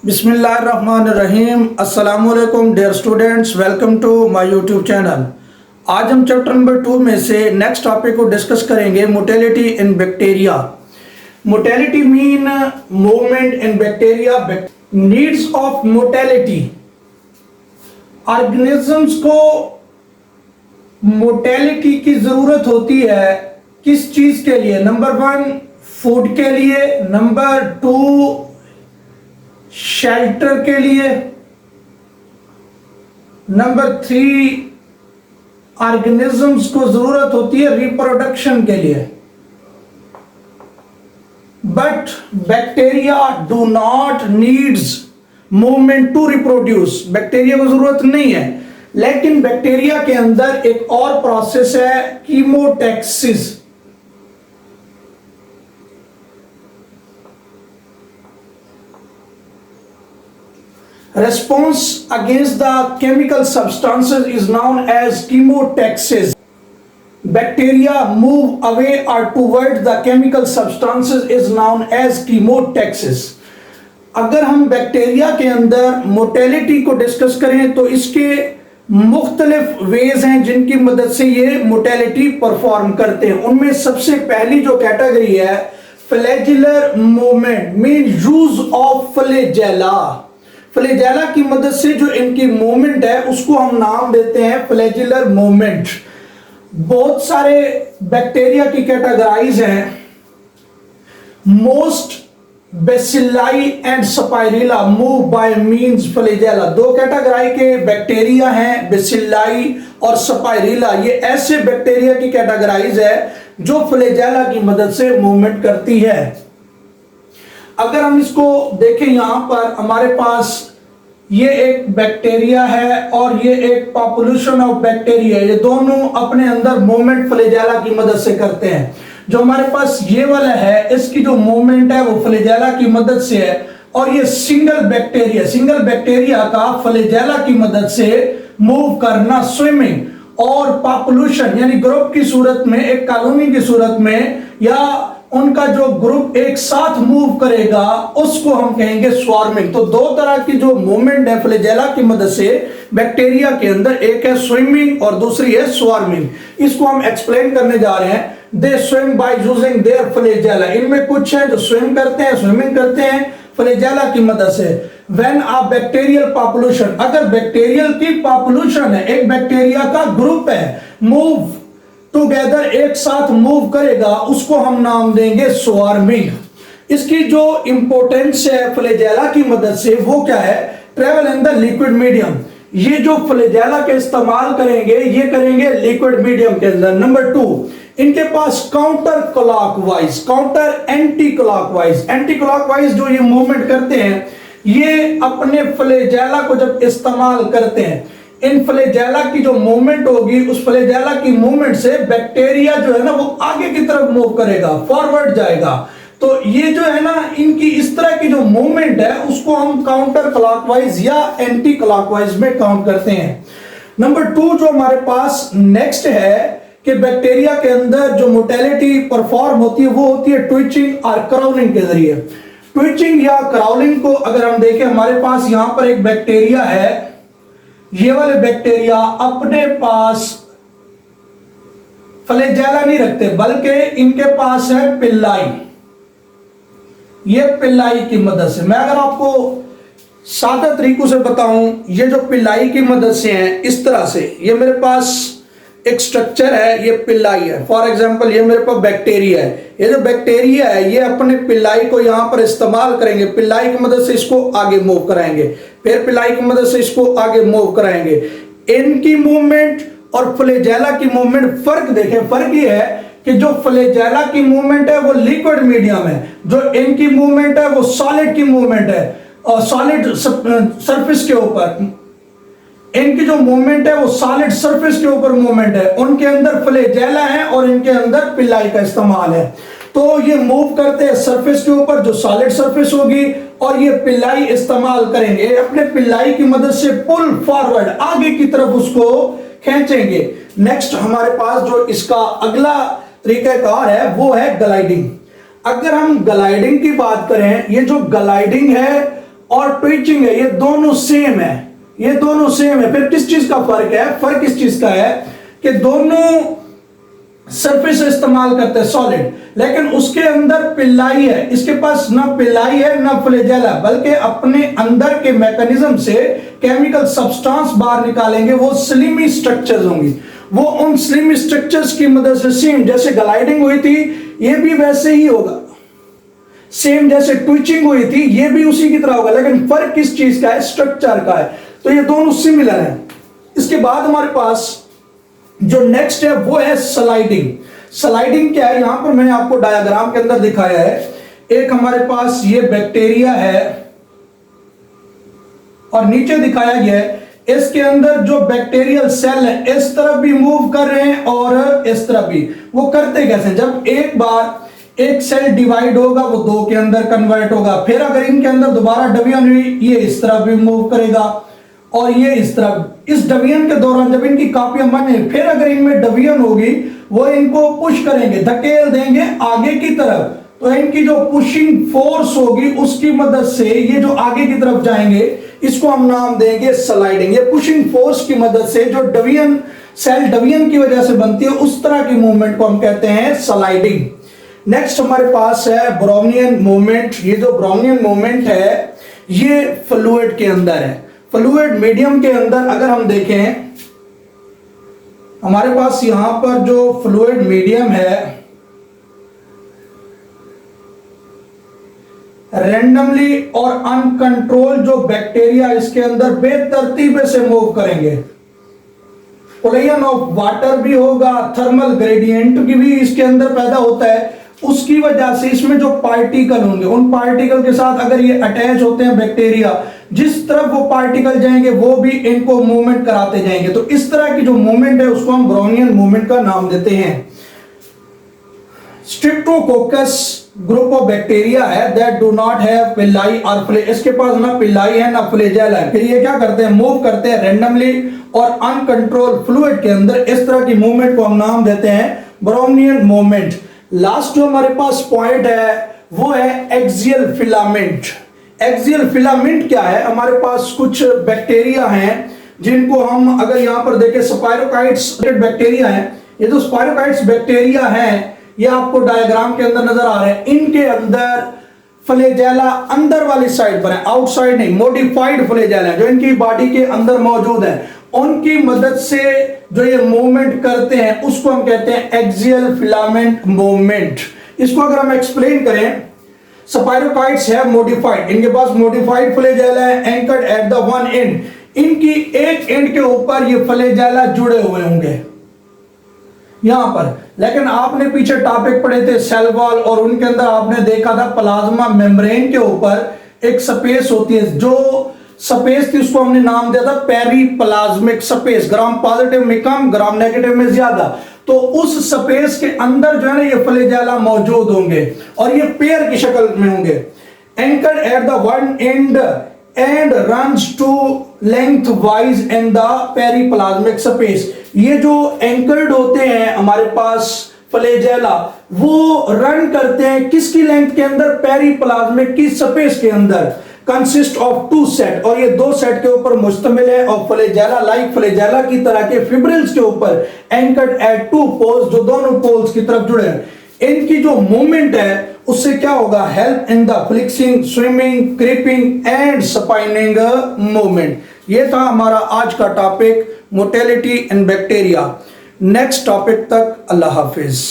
बिस्मिल्लाहिर्रहमानिर्रहीम। अस्सलामुअलैकुम dear students, welcome to my YouTube channel. आज हम चैप्टर नंबर 2 में से नेक्स्ट टॉपिक को डिस्कस करेंगे, motility in bacteria. Motility mean movement in bacteria. Needs of motility, organisms को मोटेलिटी की जरूरत होती है किस चीज के लिए? नंबर 1 फूड के लिए, नंबर 2 शेल्टर के लिए, नंबर 3 ऑर्गेनिजम्स को जरूरत होती है रिप्रोडक्शन के लिए। But bacteria do not needs movement to reproduce. Bacteria को जरूरत नहीं है, लेकिन बैक्टीरिया के अंदर एक और प्रोसेस है, chemotaxis. Response against the chemical substances is known as chemotaxis. Bacteria move away or towards the chemical substances is known as chemotaxis. अगर हम बैक्टीरिया के अंदर मोटेलिटी को डिस्कस करें तो इसके मुख्तलिफ वेज हैं जिनकी मदद से ये मोटेलिटी परफॉर्म करते हैं। उनमें सबसे पहली जो कैटेगरी है, flagellar movement mean use of flagella. Flagella की मदद से जो इनकी मूवमेंट है उसको हम नाम देते हैं फ्लैजिलर मूवमेंट। बहुत सारे बैक्टीरिया की कैटेगराइज हैं। Most bacilli and spirilla move by means flagella. दो कैटेगरी के बैक्टीरिया हैं, बेसिलाई और स्पाइरिला। ये ऐसे बैक्टीरिया की कैटेगराइज है जो फ्लैजेला की मदद से मूवमेंट करती है। अगर हम इसको देखें, यहां पर हमारे पास ये एक बैक्टीरिया है और ये एक पॉपुलेशन ऑफ बैक्टीरिया, ये दोनों अपने अंदर मूवमेंट फ्लैजेला की मदद से करते हैं। जो हमारे पास ये वाला है, इसकी जो मूवमेंट है वो फ्लैजेला की मदद से है। और ये सिंगल बैक्टीरिया का फ्लैजेला की मदद से मूव करना, स्विमिंग, और पॉपुलेशन यानी ग्रुप की सूरत में, एक कॉलोनी की सूरत में, या उनका जो ग्रुप एक साथ मूव करेगा उसको हम कहेंगे स्वार्मिंग। तो दो तरह की जो मूवमेंट है फ्लैजेला की मदद से बैक्टीरिया के अंदर, एक है स्विमिंग और दूसरी है स्वार्मिंग। इसको हम एक्सप्लेन करने जा रहे हैं। दे swim by using their flagella. इनमें कुछ है जो स्विम करते हैं, स्विमिंग करते हैं फ्लैजेला की मदद से। व्हेन अ बैक्टीरियल पॉपुलेशन, अगर बैक्टीरियल की पॉपुलेशन है, एक बैक्टीरिया का ग्रुप है, मूव टुगेदर, एक साथ मूव करेगा, उसको हम नाम देंगे स्वार्मिंग। इसकी जो इंपॉर्टेंस है फ्लैजेला की मदद से वो क्या है? Travel in the liquid medium. ये जो फ्लैजेला के इस्तेमाल करेंगे ये करेंगे लिक्विड मीडियम के अंदर। नंबर 2, इनके पास counter clockwise, counter anti clockwise जो ये मूवमेंट करते हैं, ये अपने फ्लैजेला को जब इस्तेमाल करते हैं, इन फ्लैजेला की जो मूवमेंट होगी, उस फ्लैजेला की मूवमेंट से बैक्टीरिया जो है ना वो आगे की तरफ मूव करेगा, फॉरवर्ड जाएगा। तो ये जो है ना, इनकी इस तरह की जो मूवमेंट है उसको हम काउंटर क्लॉकवाइज या एंटी क्लॉकवाइज में काउंट करते हैं। नंबर 2 जो हमारे पास नेक्स्ट है कि बैक्टीरिया के अंदर जो मोटेलिटी परफॉर्म होती है वो होती है ट्विचिंग और क्राउलिंग के जरिए। ट्विचिंग या क्राउलिंग को अगर हम देखें, हमारे पास यहां पर एक बैक्टीरिया है, ये वाले बैक्टीरिया अपने पास फ्लैजेला नहीं रखते, बल्कि इनके पास है पिल्लाई। ये पिल्लाई की मदद से, मैं अगर आपको सादा तरीकों से बताऊं, ये जो पिल्लाई की मदद से है, इस तरह से, ये मेरे पास एक स्ट्रक्चर है, ये पिल्लाई है। फॉर एग्जांपल ये मेरे पास बैक्टीरिया है। ये जो बैक्टीरिया है ये अपने पिल्लाई को यहां पर इस्तेमाल करेंगे, पिल्लाई की मदद से इसको आगे मूव कराएंगे, फिर पिल्लाई की मदद से इसको आगे मूव कराएंगे। इनकी मूवमेंट और फ्लैजेला की मूवमेंट फर्क देखें। फर्क ये है कि जो फ्लैजेला की मूवमेंट है वो लिक्विड मीडियम है, जो इनकी मूवमेंट है वो सॉलिड की मूवमेंट है, और सॉलिड सरफेस के ऊपर। इनकी जो मूवमेंट है वो सॉलिड सरफेस के ऊपर मूवमेंट है, उनके अंदर फ्लैजेला है और इनके अंदर पिल्लाई का इस्तेमाल है। तो ये मूव करते हैं सरफेस के ऊपर जो सॉलिड सरफेस होगी, और ये पिल्लाई इस्तेमाल करेंगे, अपने पिल्लाई की मदद से पुल फॉरवर्ड, आगे की तरफ उसको खींचेंगे। नेक्स्ट हमारे पास जो इसका अगला तरीकाकार है वो है ग्लाइडिंग। अगर हम ग्लाइडिंग की बात करें, ये जो ग्लाइडिंग है और ट्विचिंग है, ये दोनों सेम है, ये दोनों सेम है। फिर किस चीज का फर्क है? फर्क इस चीज का है कि दोनों सरफेस इस्तेमाल करते हैं सॉलिड, लेकिन उसके अंदर पिल्लाई है, इसके पास ना पिल्लाई है ना फ्लैजेला, बल्कि अपने अंदर के मैकेनिज्म से केमिकल सब्सटेंस बाहर निकालेंगे, वो स्लिमी स्ट्रक्चर्स होंगी। वो उन स्लिम स्ट्रक्चर्स की मदद से सेम जैसे ग्लाइडिंग हुई थी, ये भी वैसे ही होगा। सेम जैसे ट्विचिंग हुई थी, ये भी उसी की तरह होगा, लेकिन फर्क किस चीज का है? स्ट्रक्चर का है। तो ये दोनों सिमिलर हैं। इसके बाद हमारे पास जो नेक्स्ट है वो है स्लाइडिंग। स्लाइडिंग क्या है? यहां पर मैंने आपको डायग्राम के अंदर दिखाया है। एक हमारे पास ये बैक्टीरिया है और नीचे दिखाया गया है, इसके अंदर जो बैक्टीरियल सेल है इस तरफ भी मूव कर रहे हैं और इस तरफ भी। वो करते कैसे? जब एक बार एक सेल डिवाइड होगा, वो दो के अंदर कन्वर्ट होगा, फिर अगर इनके अंदर दोबारा डिवीजन हुई, ये इस तरफ भी मूव करेगा और ये इस तरफ। इस डिवीजन के दौरान जब इनकी कॉपियां बने, फिर अगर इनमें डिवीजन होगी, वो इनको पुश करेंगे, धकेल देंगे आगे की तरफ। तो इनकी जो पुशिंग फोर्स होगी उसकी मदद से ये जो आगे की तरफ जाएंगे, इसको हम नाम देंगे स्लाइडिंग। ये पुशिंग फोर्स की मदद से जो डिवीजन, सेल डिवीजन की वजह से बनती है, उस तरह की मूवमेंट को हम कहते हैं स्लाइडिंग। नेक्स्ट हमारे पास है ब्राउनियन मूवमेंट। ये जो ब्राउनियन मूवमेंट है, ये फ्लूइड के अंदर है, फ्लूइड मीडियम के अंदर। अगर हम देखें, हमारे पास यहां पर जो फ्लूइड मीडियम है, रैंडमली और अनकंट्रोल जो बैक्टीरिया इसके अंदर बेतरतीब से मूव करेंगे। पोलेशन ऑफ वाटर भी होगा, थर्मल ग्रेडियंट की भी इसके अंदर पैदा होता है। उसकी वजह से इसमें जो पार्टिकल होंगे, उन पार्टिकल के साथ अगर ये अटैच होते हैं बैक्टीरिया, जिस तरफ वो पार्टिकल जाएंगे वो भी इनको मूवमेंट कराते जाएंगे। तो इस तरह की जो मूवमेंट है उसको हम ब्राउनियन मूवमेंट का नाम देते हैं। स्ट्रेप्टोकोकस ग्रुप ऑफ बैक्टीरिया है that do not have Pillai और फ्ले, इसके पास ना पिल्लाई है ना फ्लैजेला है। फिर ये क्या करते हैं? मूव करते हैं रैंडमली और अनकंट्रोल फ्लूइड के अंदर। इस तरह की मूवमेंट को हम नाम देते हैं ब्राउनियन मूवमेंट। लास्ट जो हमारे पास पॉइंट है वो है एक्सियल फिलामेंट। एक्सियल फिलामेंट क्या है? हमारे पास कुछ बैक्टीरिया हैं जिनको हम अगर यहां पर देखें, स्पाइरोकाइट्स बैक्टीरिया हैं। ये जो स्पाइरोकाइट्स बैक्टीरिया हैं, ये आपको डायग्राम के अंदर नजर आ रहे हैं। इनके अंदर फ्लैजेला अंदर वाली साइड पर है, आउटसाइड नहीं, मॉडिफाइड फ्लैजेला जो इनकी बॉडी के अंदर मौजूद है। उनकी मदद से जो ये मूवमेंट करते हैं उसको हम कहते हैं एक्सियल फिलामेंट मूवमेंट। इसको अगर हम एक्सप्लेन करें, स्पाइरोकाइट्स है मॉडिफाइड, इनके पास मॉडिफाइड फ्लैजेला है anchored at the one and. इनकी एक एंड के ऊपर ये फ्लैजेला जुड़े हुए होंगे यहां पर। लेकिन आपने पीछे टॉपिक पढ़े थे सेल वॉल, और उनके अंदर आपने देखा था प्लाज्मा मेम्ब्रेन के ऊपर एक स्पेस होती है। जो स्पेस थी उसको हमने नाम दिया था पेरीप्लाज्मिक स्पेस। ग्राम पॉजिटिव में कम, ग्राम नेगेटिव में ज्यादा। तो उस स्पेस के अंदर जो है ना ये फ्लैजेला मौजूद होंगे और ये पेयर की शक्ल में होंगे। Anchored at the one end and runs to length wise in the periplasmic space. ये जो एंकर्ड होते हैं हमारे पास फ्लैजेला, वो रन करते हैं किसकी लेंथ के अंदर? पेरीप्लाज्मिक की स्पेस के अंदर। कंसिस्ट ऑफ टू सेट, और ये दो सेट के ऊपर मुश्तमिल है। और फ्लैजेला लाइक फ्लैजेला की तरह के फिब्रिल्स के ऊपर एंकर्ड एट टू पोल्स, जो दोनों पोल्स की तरफ जुड़े हैं। इनकी जो मूवमेंट है उससे क्या होगा? Help in the flexing, swimming, creeping and spinning movement. ये था हमारा आज का topic, motility in bacteria. Next topic तक अल्लाह हाफिज।